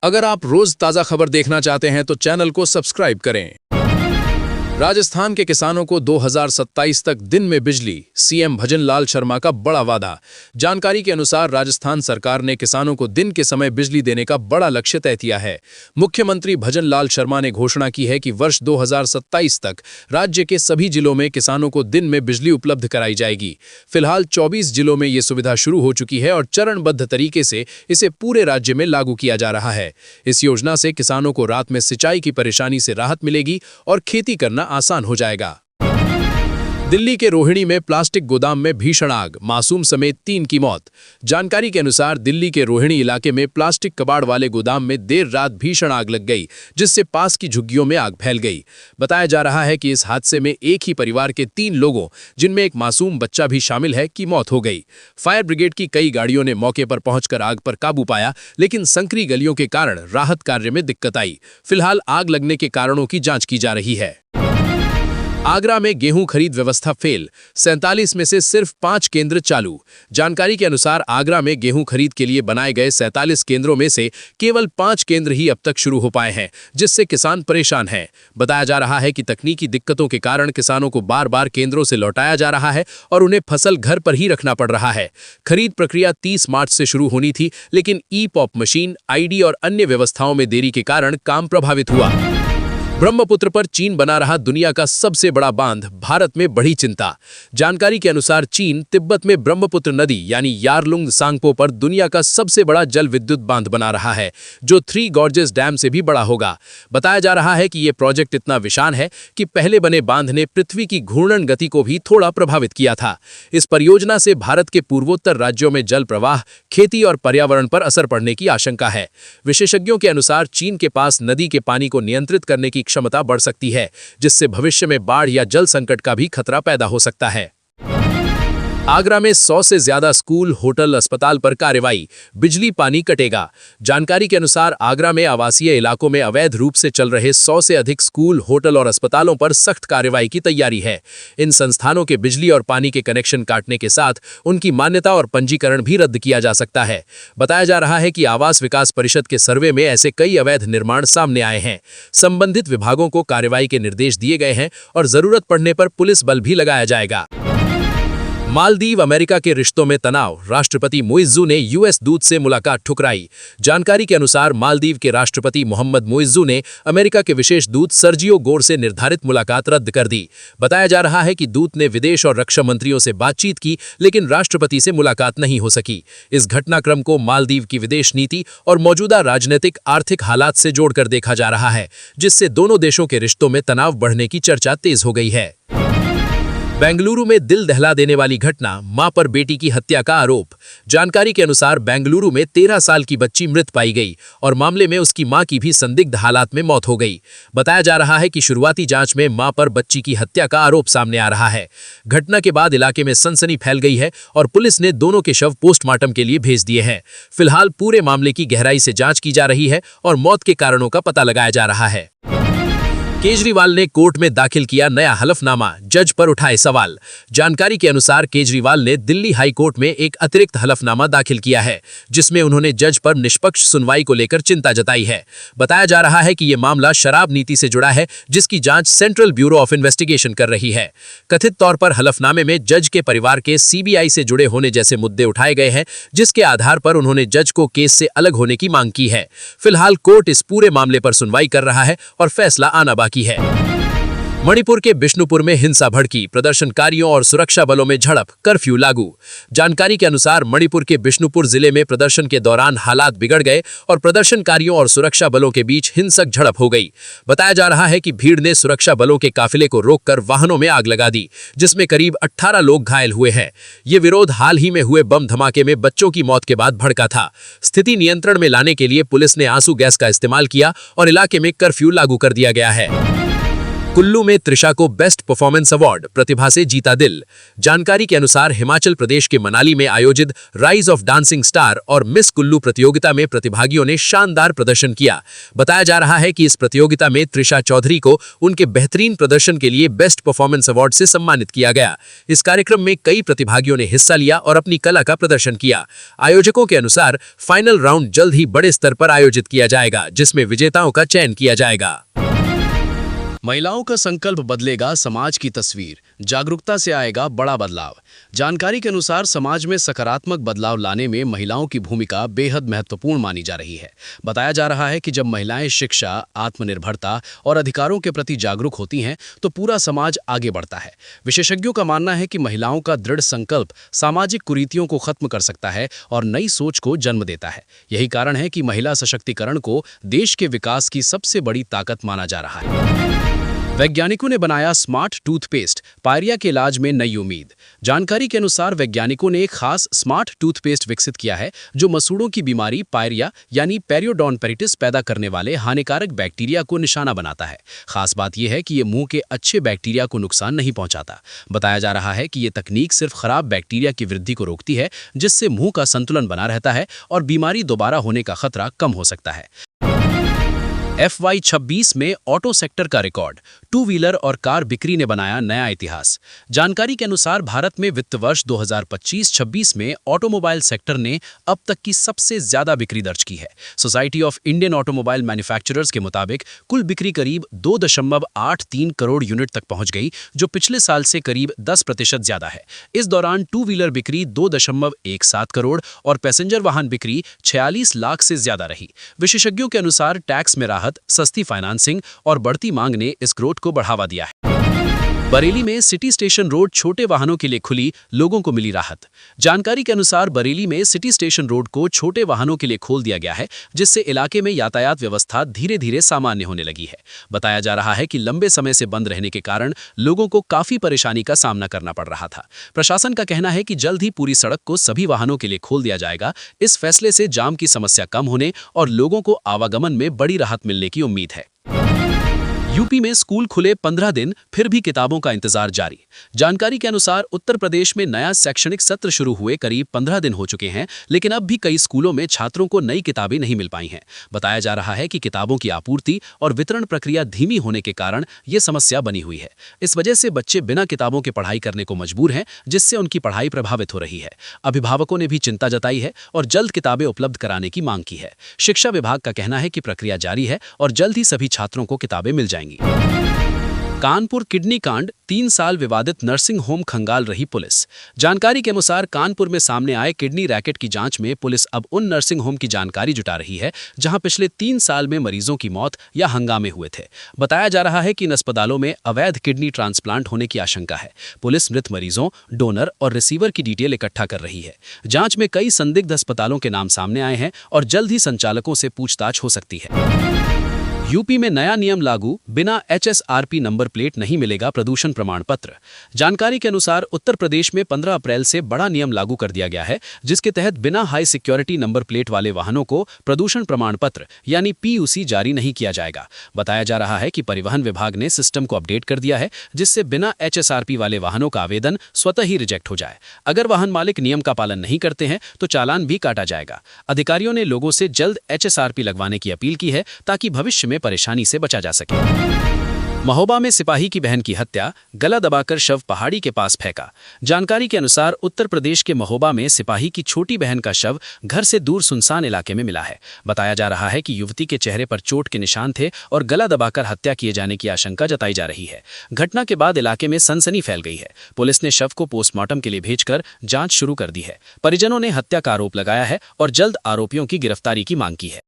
अगर आप रोज ताजा खबर देखना चाहते हैं तो चैनल को सब्सक्राइब करें। राजस्थान के किसानों को 2027 तक दिन में बिजली, सीएम भजन लाल शर्मा का बड़ा वादा। जानकारी के अनुसार राजस्थान सरकार ने किसानों को दिन के समय बिजली देने का बड़ा लक्ष्य तय किया है। मुख्यमंत्री भजन लाल शर्मा ने घोषणा की है कि वर्ष 2027 तक राज्य के सभी जिलों में किसानों को दिन में बिजली उपलब्ध कराई जाएगी। फिलहाल 24 जिलों में ये सुविधा शुरू हो चुकी है और चरणबद्ध तरीके से इसे पूरे राज्य में लागू किया जा रहा है। इस योजना से किसानों को रात में सिंचाई की परेशानी से राहत मिलेगी और खेती करना आसान हो जाएगा। दिल्ली के रोहिणी में प्लास्टिक गोदाम में भीषण आग, मासूम समेत 3 की मौत। जानकारी के अनुसार दिल्ली के रोहिणी इलाके में प्लास्टिक कबाड़ वाले गोदाम में देर रात भीषण आग लग गई, जिससे पास की झुग्गियों में आग फैल गई। बताया जा रहा है कि इस हादसे में एक ही परिवार के 3 लोगों, जिनमें एक मासूम बच्चा भी शामिल है, की मौत हो गई। फायर ब्रिगेड की कई गाड़ियों ने मौके पर पहुंचकर आग पर काबू पाया, लेकिन संकरी गलियों के कारण राहत कार्य में दिक्कत आई। फिलहाल आग लगने के कारणों की जांच की जा रही है। आगरा में गेहूं खरीद व्यवस्था फेल, 47 में से सिर्फ 5 केंद्र चालू। जानकारी के अनुसार आगरा में गेहूं खरीद के लिए बनाए गए 47 केंद्रों में से केवल 5 केंद्र ही अब तक शुरू हो पाए हैं, जिससे किसान परेशान हैं। बताया जा रहा है कि तकनीकी दिक्कतों के कारण किसानों को बार बार केंद्रों से लौटाया जा रहा है और उन्हें फसल घर पर ही रखना पड़ रहा है। खरीद प्रक्रिया 30 मार्च से शुरू होनी थी, लेकिन ई-पॉप मशीन, आईडी और अन्य व्यवस्थाओं में देरी के कारण काम प्रभावित हुआ। ब्रह्मपुत्र पर चीन बना रहा दुनिया का सबसे बड़ा बांध, भारत में बढ़ी चिंता। जानकारी के अनुसार चीन तिब्बत में ब्रह्मपुत्र नदी यानी यारलुंग सांगपो पर दुनिया का सबसे बड़ा जल विद्युत बांध बना रहा है, जो 3 गॉर्जेस डैम से भी बड़ा होगा। बताया जा रहा है कि यह प्रोजेक्ट इतना विशाल है कि पहले बने बांध ने पृथ्वी की घूर्णन गति को भी थोड़ा प्रभावित किया था। इस परियोजना से भारत के पूर्वोत्तर राज्यों में जल प्रवाह, खेती और पर्यावरण पर असर पड़ने की आशंका है। विशेषज्ञों के अनुसार चीन के पास नदी के पानी को नियंत्रित करने की क्षमता बढ़ सकती है, जिससे भविष्य में बाढ़ या जल संकट का भी खतरा पैदा हो सकता है। आगरा में 100 से ज्यादा स्कूल, होटल, अस्पताल पर कार्रवाई, बिजली पानी कटेगा। जानकारी के अनुसार आगरा में आवासीय इलाकों में अवैध रूप से चल रहे 100 से अधिक स्कूल, होटल और अस्पतालों पर सख्त कार्रवाई की तैयारी है। इन संस्थानों के बिजली और पानी के कनेक्शन काटने के साथ उनकी मान्यता और पंजीकरण भी रद्द किया जा सकता है। बताया जा रहा है कि आवास विकास परिषद के सर्वे में ऐसे कई अवैध निर्माण सामने आए हैं। संबंधित विभागों को कार्रवाई के निर्देश दिए गए हैं और जरूरत पड़ने पर पुलिस बल भी लगाया जाएगा। मालदीव अमेरिका के रिश्तों में तनाव, राष्ट्रपति मुइज्जू ने यूएस दूत से मुलाकात ठुकराई। जानकारी के अनुसार मालदीव के राष्ट्रपति मोहम्मद मुइज्जू ने अमेरिका के विशेष दूत सर्जियो गोर से निर्धारित मुलाकात रद्द कर दी। बताया जा रहा है कि दूत ने विदेश और रक्षा मंत्रियों से बातचीत की, लेकिन राष्ट्रपति से मुलाकात नहीं हो सकी। इस घटनाक्रम को मालदीव की विदेश नीति और मौजूदा राजनीतिक आर्थिक हालात से जोड़कर देखा जा रहा है, जिससे दोनों देशों के रिश्तों में तनाव बढ़ने की चर्चा तेज हो गई है। बेंगलुरु में दिल दहला देने वाली घटना, मां पर बेटी की हत्या का आरोप। जानकारी के अनुसार बेंगलुरु में 13 साल की बच्ची मृत पाई गई और मामले में उसकी मां की भी संदिग्ध हालात में मौत हो गई। बताया जा रहा है कि शुरुआती जांच में मां पर बच्ची की हत्या का आरोप सामने आ रहा है। घटना के बाद इलाके में सनसनी फैल गई है और पुलिस ने दोनों के शव पोस्टमार्टम के लिए भेज दिए हैं। फिलहाल पूरे मामले की गहराई से जांच की जा रही है और मौत के कारणों का पता लगाया जा रहा है। केजरीवाल ने कोर्ट में दाखिल किया नया हलफनामा, जज पर उठाए सवाल। जानकारी के अनुसार केजरीवाल ने दिल्ली हाई कोर्ट में एक अतिरिक्त हलफनामा दाखिल किया है, जिसमें उन्होंने जज पर निष्पक्ष सुनवाई को लेकर चिंता जताई है। बताया जा रहा है कि यह मामला शराब नीति से जुड़ा है, जिसकी जांच सेंट्रल ब्यूरो ऑफ इन्वेस्टिगेशन कर रही है। कथित तौर पर हलफनामे में जज के परिवार के सीबीआई से जुड़े होने जैसे मुद्दे उठाए गए हैं, जिसके आधार पर उन्होंने जज को केस से अलग होने की मांग की है। फिलहाल कोर्ट इस पूरे मामले पर सुनवाई कर रहा है और फैसला आना बाकी है। मणिपुर के बिष्णुपुर में हिंसा भड़की, प्रदर्शनकारियों और सुरक्षा बलों में झड़प, कर्फ्यू लागू। जानकारी के अनुसार मणिपुर के बिष्णुपुर जिले में प्रदर्शन के दौरान हालात बिगड़ गए और प्रदर्शनकारियों और सुरक्षा बलों के बीच हिंसक झड़प हो गई। बताया जा रहा है कि भीड़ ने सुरक्षा बलों के काफिले को रोककर वाहनों में आग लगा दी, जिसमें करीब 18 लोग घायल हुए हैं। ये विरोध हाल ही में हुए बम धमाके में बच्चों की मौत के बाद भड़का था। स्थिति नियंत्रण में लाने के लिए पुलिस ने आंसू गैस का इस्तेमाल किया और इलाके में कर्फ्यू लागू कर दिया गया है। कुल्लू में त्रिशा को बेस्ट परफॉर्मेंस अवार्ड, प्रतिभा से जीता दिल। जानकारी के अनुसार हिमाचल प्रदेश के मनाली में आयोजित राइज ऑफ डांसिंग स्टार और मिस कुल्लू प्रतियोगिता में प्रतिभागियों ने शानदार प्रदर्शन किया। बताया जा रहा है कि इस प्रतियोगिता में त्रिशा चौधरी को उनके बेहतरीन प्रदर्शन के लिए बेस्ट परफॉर्मेंस अवार्ड से सम्मानित किया गया। इस कार्यक्रम में कई प्रतिभागियों ने हिस्सा लिया और अपनी कला का प्रदर्शन किया। आयोजकों के अनुसार फाइनल राउंड जल्द ही बड़े स्तर पर आयोजित किया जाएगा, जिसमें विजेताओं का चयन किया जाएगा। महिलाओं का संकल्प बदलेगा समाज की तस्वीर, जागरूकता से आएगा बड़ा बदलाव। जानकारी के अनुसार समाज में सकारात्मक बदलाव लाने में महिलाओं की भूमिका बेहद महत्वपूर्ण मानी जा रही है। बताया जा रहा है कि जब महिलाएं शिक्षा, आत्मनिर्भरता और अधिकारों के प्रति जागरूक होती हैं तो पूरा समाज आगे बढ़ता है। विशेषज्ञों का मानना है कि महिलाओं का दृढ़ संकल्प सामाजिक कुरीतियों को खत्म कर सकता है और नई सोच को जन्म देता है। यही कारण है कि महिला सशक्तिकरण को देश के विकास की सबसे बड़ी ताकत माना जा रहा है। वैज्ञानिकों ने बनाया स्मार्ट टूथपेस्ट, पायरिया के इलाज में नई उम्मीद। जानकारी के अनुसार वैज्ञानिकों ने एक खास स्मार्ट टूथपेस्ट विकसित किया है जो मसूड़ों की बीमारी पायरिया यानी पेरियोडोंटिटिस पैदा करने वाले हानिकारक बैक्टीरिया को निशाना बनाता है। खास बात यह है कि ये मुंह के अच्छे बैक्टीरिया को नुकसान नहीं पहुंचाता। बताया जा रहा है कि ये तकनीक सिर्फ खराब बैक्टीरिया की वृद्धि को रोकती है, जिससे मुंह का संतुलन बना रहता है और बीमारी दोबारा होने का खतरा कम हो सकता है। FY26 में ऑटो सेक्टर का रिकॉर्ड, टू व्हीलर और कार बिक्री ने बनाया नया इतिहास। जानकारी के अनुसार भारत में वित्त वर्ष 2025-26 में ऑटोमोबाइल सेक्टर ने अब तक की सबसे ज्यादा बिक्री दर्ज की है। Society of Indian automobile manufacturers के मुताबिक कुल बिक्री करीब 2.83 करोड़ यूनिट तक पहुंच गई, जो पिछले साल से करीब 10% ज्यादा है। इस दौरान टू व्हीलर बिक्री 2.17 करोड़ और पैसेंजर वाहन बिक्री 46 लाख से ज्यादा रही। विशेषज्ञों के अनुसार टैक्स में राहत, सस्ती फाइनेंसिंग और बढ़ती मांग ने इस ग्रोथ को बढ़ावा दिया है। बरेली में सिटी स्टेशन रोड छोटे वाहनों के लिए खुली, लोगों को मिली राहत। जानकारी के अनुसार बरेली में सिटी स्टेशन रोड को छोटे वाहनों के लिए खोल दिया गया है, जिससे इलाके में यातायात व्यवस्था धीरे धीरे सामान्य होने लगी है। बताया जा रहा है कि लंबे समय से बंद रहने के कारण लोगों को काफी परेशानी का सामना करना पड़ रहा था। प्रशासन का कहना है कि जल्द ही पूरी सड़क को सभी वाहनों के लिए खोल दिया जाएगा। इस फैसले से जाम की समस्या कम होने और लोगों को आवागमन में बड़ी राहत मिलने की उम्मीद है। यूपी में स्कूल खुले 15 दिन, फिर भी किताबों का इंतजार जारी। जानकारी के अनुसार उत्तर प्रदेश में नया शैक्षणिक सत्र शुरू हुए करीब 15 दिन हो चुके हैं, लेकिन अब भी कई स्कूलों में छात्रों को नई किताबें नहीं मिल पाई हैं। बताया जा रहा है कि किताबों की आपूर्ति और वितरण प्रक्रिया धीमी होने के कारण ये समस्या बनी हुई है। इस वजह से बच्चे बिना किताबों के पढ़ाई करने को मजबूर हैं, जिससे उनकी पढ़ाई प्रभावित हो रही है। अभिभावकों ने भी चिंता जताई है और जल्द किताबें उपलब्ध कराने की मांग की है। शिक्षा विभाग का कहना है कि प्रक्रिया जारी है और जल्द ही सभी छात्रों को किताबें मिल जाएंगी। कानपुर किडनी कांड, 3 साल विवादित नर्सिंग होम खंगाल रही पुलिस। जानकारी के अनुसार कानपुर में सामने आए किडनी रैकेट की जांच में पुलिस अब उन नर्सिंग होम की जानकारी जुटा रही है जहां पिछले 3 साल में मरीजों की मौत या हंगामे हुए थे। बताया जा रहा है कि इन अस्पतालों में अवैध किडनी ट्रांसप्लांट होने की आशंका है। पुलिस मृत मरीजों, डोनर और रिसीवर की डिटेल इकट्ठा कर रही है। जांच में कई संदिग्ध अस्पतालों के नाम सामने आए हैं और जल्द ही संचालकों से पूछताछ हो सकती है। यूपी में नया नियम लागू, बिना HSRP नंबर प्लेट नहीं मिलेगा प्रदूषण प्रमाण पत्र। जानकारी के अनुसार उत्तर प्रदेश में 15 अप्रैल से बड़ा नियम लागू कर दिया गया है, जिसके तहत बिना हाई सिक्योरिटी नंबर प्लेट वाले वाहनों को प्रदूषण प्रमाण पत्र यानी PUC जारी नहीं किया जाएगा। बताया जा रहा है कि परिवहन विभाग ने सिस्टम को अपडेट कर दिया है, जिससे बिना HSRP वाले वाहनों का आवेदन स्वतः ही रिजेक्ट हो जाए। अगर वाहन मालिक नियम का पालन नहीं करते हैं तो चालान भी काटा जाएगा। अधिकारियों ने लोगों से जल्द HSRP लगवाने की अपील की है ताकि भविष्य में परेशानी से बचा जा सके। महोबा में सिपाही की बहन की हत्या, गला दबाकर शव पहाड़ी के पास फेंका। जानकारी के अनुसार उत्तर प्रदेश के महोबा में सिपाही की छोटी बहन का शव घर से दूर सुनसान इलाके में मिला है। बताया जा रहा है कि युवती के चेहरे पर चोट के निशान थे और गला दबाकर हत्या किए जाने की आशंका जताई जा रही है। घटना के बाद इलाके में सनसनी फैल गई है। पुलिस ने शव को पोस्टमार्टम के लिए भेजकर जांच शुरू कर दी है। परिजनों ने हत्या का आरोप लगाया है और जल्द आरोपियों की गिरफ्तारी की मांग की है।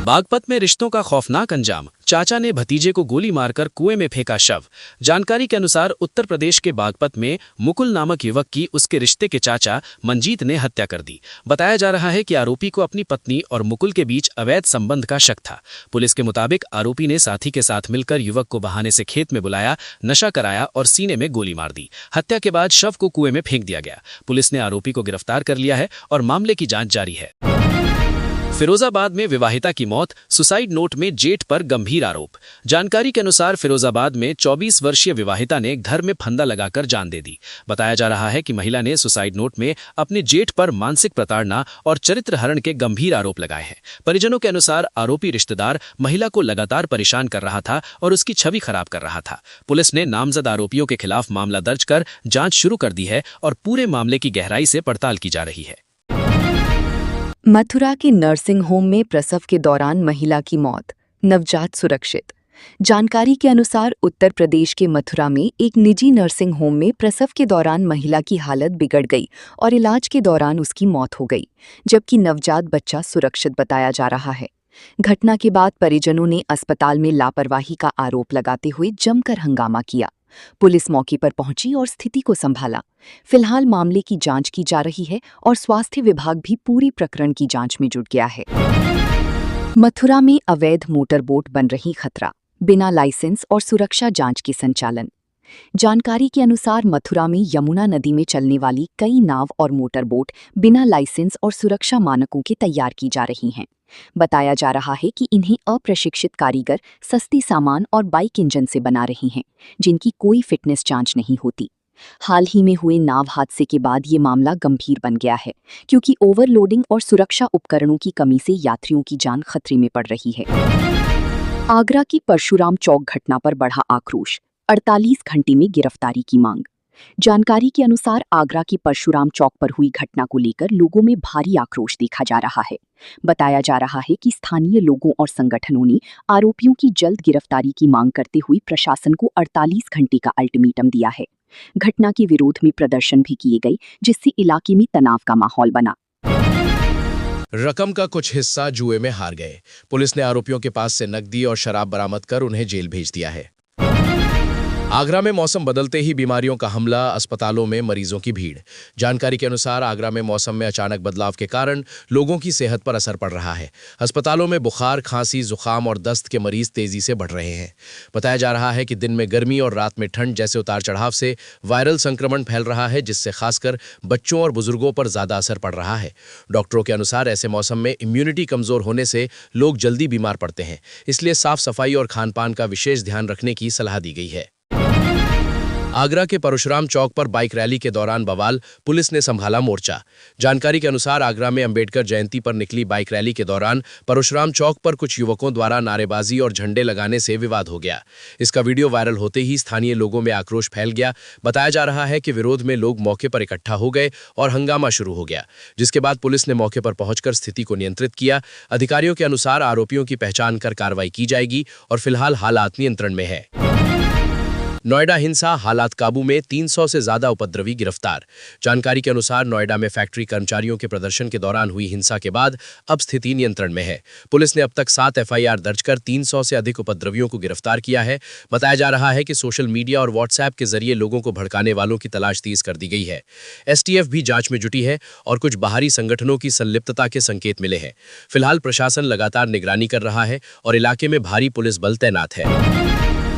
बागपत में रिश्तों का खौफनाक अंजाम, चाचा ने भतीजे को गोली मारकर कुएं में फेंका शव। जानकारी के अनुसार उत्तर प्रदेश के बागपत में मुकुल नामक युवक की उसके रिश्ते के चाचा मंजीत ने हत्या कर दी। बताया जा रहा है कि आरोपी को अपनी पत्नी और मुकुल के बीच अवैध संबंध का शक था। पुलिस के मुताबिक आरोपी ने साथी के साथ मिलकर युवक को बहाने से खेत में बुलाया, नशा कराया और सीने में गोली मार दी। हत्या के बाद शव को कुएं में फेंक दिया गया। पुलिस ने आरोपी को गिरफ्तार कर लिया है और मामले की जांच जारी है। फिरोजाबाद में विवाहिता की मौत, सुसाइड नोट में जेठ पर गंभीर आरोप। जानकारी के अनुसार फिरोजाबाद में 24 वर्षीय विवाहिता ने घर में फंदा लगाकर जान दे दी। बताया जा रहा है कि महिला ने सुसाइड नोट में अपने जेठ पर मानसिक प्रताड़ना और चरित्र हरण के गंभीर आरोप लगाए हैं। परिजनों के अनुसार आरोपी रिश्तेदार महिला को लगातार परेशान कर रहा था और उसकी छवि खराब कर रहा था। पुलिस ने नामजद आरोपियों के खिलाफ मामला दर्ज कर जांच शुरू कर दी है और पूरे मामले की गहराई से पड़ताल की जा रही है। मथुरा के नर्सिंग होम में प्रसव के दौरान महिला की मौत, नवजात सुरक्षित। जानकारी के अनुसार उत्तर प्रदेश के मथुरा में एक निजी नर्सिंग होम में प्रसव के दौरान महिला की हालत बिगड़ गई और इलाज के दौरान उसकी मौत हो गई, जबकि नवजात बच्चा सुरक्षित बताया जा रहा है। घटना के बाद परिजनों ने अस्पताल में लापरवाही का आरोप लगाते हुए जमकर हंगामा किया। पुलिस मौके पर पहुंची और स्थिति को संभाला। फिलहाल मामले की जांच की जा रही है और स्वास्थ्य विभाग भी पूरी प्रकरण की जांच में जुट गया है। मथुरा में अवैध मोटरबोट बन रही खतरा, बिना लाइसेंस और सुरक्षा जांच के संचालन। जानकारी के अनुसार मथुरा में यमुना नदी में चलने वाली कई नाव और मोटरबोट बिना लाइसेंस और सुरक्षा मानकों के तैयार की जा रही हैं। बताया जा रहा है कि इन्हें अप्रशिक्षित कारीगर सस्ती सामान और बाइक इंजन से बना रही हैं, जिनकी कोई फिटनेस जांच नहीं होती। हाल ही में हुए नाव हादसे के बाद ये मामला गंभीर बन गया है, क्योंकि ओवरलोडिंग और सुरक्षा उपकरणों की कमी से यात्रियों की जान खतरे में पड़ रही है। आगरा की परशुराम चौक घटना पर बढ़ा आक्रोश, 48 घंटे में गिरफ्तारी की मांग। जानकारी के अनुसार आगरा की परशुराम चौक पर हुई घटना को लेकर लोगों में भारी आक्रोश देखा जा रहा है। बताया जा रहा है कि स्थानीय लोगों और संगठनों ने आरोपियों की जल्द गिरफ्तारी की मांग करते हुए प्रशासन को 48 घंटे का अल्टीमेटम दिया है। घटना के विरोध में प्रदर्शन भी किए गए, जिससे इलाके में तनाव का माहौल बना। रकम का कुछ हिस्सा जुए में हार गए। पुलिस ने आरोपियों के पास से नकदी और शराब बरामद कर उन्हें जेल भेज दिया है। आगरा में मौसम बदलते ही बीमारियों का हमला, अस्पतालों में मरीजों की भीड़। जानकारी के अनुसार आगरा में मौसम में अचानक बदलाव के कारण लोगों की सेहत पर असर पड़ रहा है। अस्पतालों में बुखार, खांसी, जुकाम और दस्त के मरीज तेजी से बढ़ रहे हैं। बताया जा रहा है कि दिन में गर्मी और रात में ठंड जैसे उतार चढ़ाव से वायरल संक्रमण फैल रहा है, जिससे खासकर बच्चों और बुजुर्गों पर ज्यादा असर पड़ रहा है। डॉक्टरों के अनुसार ऐसे मौसम में इम्यूनिटी कमजोर होने से लोग जल्दी बीमार पड़ते हैं, इसलिए साफ सफाई और खान पान का विशेष ध्यान रखने की सलाह दी गई है। आगरा के परशुराम चौक पर बाइक रैली के दौरान बवाल, पुलिस ने संभाला मोर्चा। जानकारी के अनुसार आगरा में अंबेडकर जयंती पर निकली बाइक रैली के दौरान परशुराम चौक पर कुछ युवकों द्वारा नारेबाजी और झंडे लगाने से विवाद हो गया। इसका वीडियो वायरल होते ही स्थानीय लोगों में आक्रोश फैल गया। बताया जा रहा है कि विरोध में लोग मौके पर इकट्ठा हो गए और हंगामा शुरू हो गया, जिसके बाद पुलिस ने मौके पर पहुंचकर स्थिति को नियंत्रित किया। अधिकारियों के अनुसार आरोपियों की पहचान कर कार्रवाई की जाएगी और फिलहाल हालात नियंत्रण में है। नोएडा हिंसा, हालात काबू में, 300 से ज्यादा उपद्रवी गिरफ्तार। जानकारी के अनुसार नोएडा में फैक्ट्री कर्मचारियों के प्रदर्शन के दौरान हुई हिंसा के बाद अब स्थिति नियंत्रण में है। पुलिस ने अब तक 7 FIR दर्ज कर 300 से अधिक उपद्रवियों को गिरफ्तार किया है। बताया जा रहा है कि सोशल मीडिया और व्हाट्सएप के जरिए लोगों को भड़काने वालों की तलाश तेज कर दी गई है। STF भी जांच में जुटी है और कुछ बाहरी संगठनों की संलिप्तता के संकेत मिले हैं। फिलहाल प्रशासन लगातार निगरानी कर रहा है और इलाके में भारी पुलिस बल तैनात है।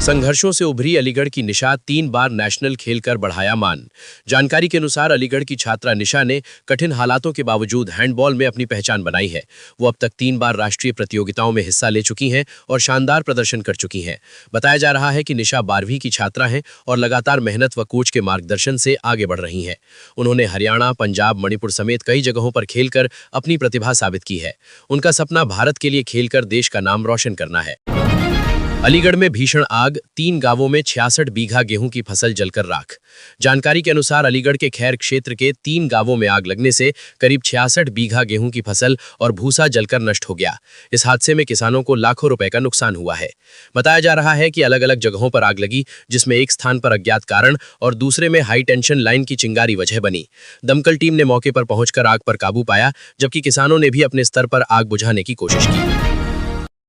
संघर्षों से उभरी अलीगढ़ की निशा, 3 बार नेशनल खेलकर बढ़ाया मान। जानकारी के अनुसार अलीगढ़ की छात्रा निशा ने कठिन हालातों के बावजूद हैंडबॉल में अपनी पहचान बनाई है। वो अब तक 3 बार राष्ट्रीय प्रतियोगिताओं में हिस्सा ले चुकी हैं और शानदार प्रदर्शन कर चुकी हैं। बताया जा रहा है कि निशा 12वीं की छात्रा हैं और लगातार मेहनत व कोच के मार्गदर्शन से आगे बढ़ रही हैं। उन्होंने हरियाणा, पंजाब, मणिपुर समेत कई जगहों पर खेलकर अपनी प्रतिभा साबित की है। उनका सपना भारत के लिए खेलकर देश का नाम रोशन करना है। अलीगढ़ में भीषण आग, 3 गांवों में 66 बीघा गेहूं की फसल जलकर राख। जानकारी के अनुसार अलीगढ़ के खैर क्षेत्र के 3 गांवों में आग लगने से करीब 66 बीघा गेहूं की फसल और भूसा जलकर नष्ट हो गया। इस हादसे में किसानों को लाखों रुपए का नुकसान हुआ है। बताया जा रहा है कि अलग अलग जगहों पर आग लगी, जिसमें एक स्थान पर अज्ञात कारण और दूसरे में हाई टेंशन लाइन की चिंगारी वजह बनी। दमकल टीम ने मौके पर पहुंचकर आग पर काबू पाया, जबकि किसानों ने भी अपने स्तर पर आग बुझाने की कोशिश की।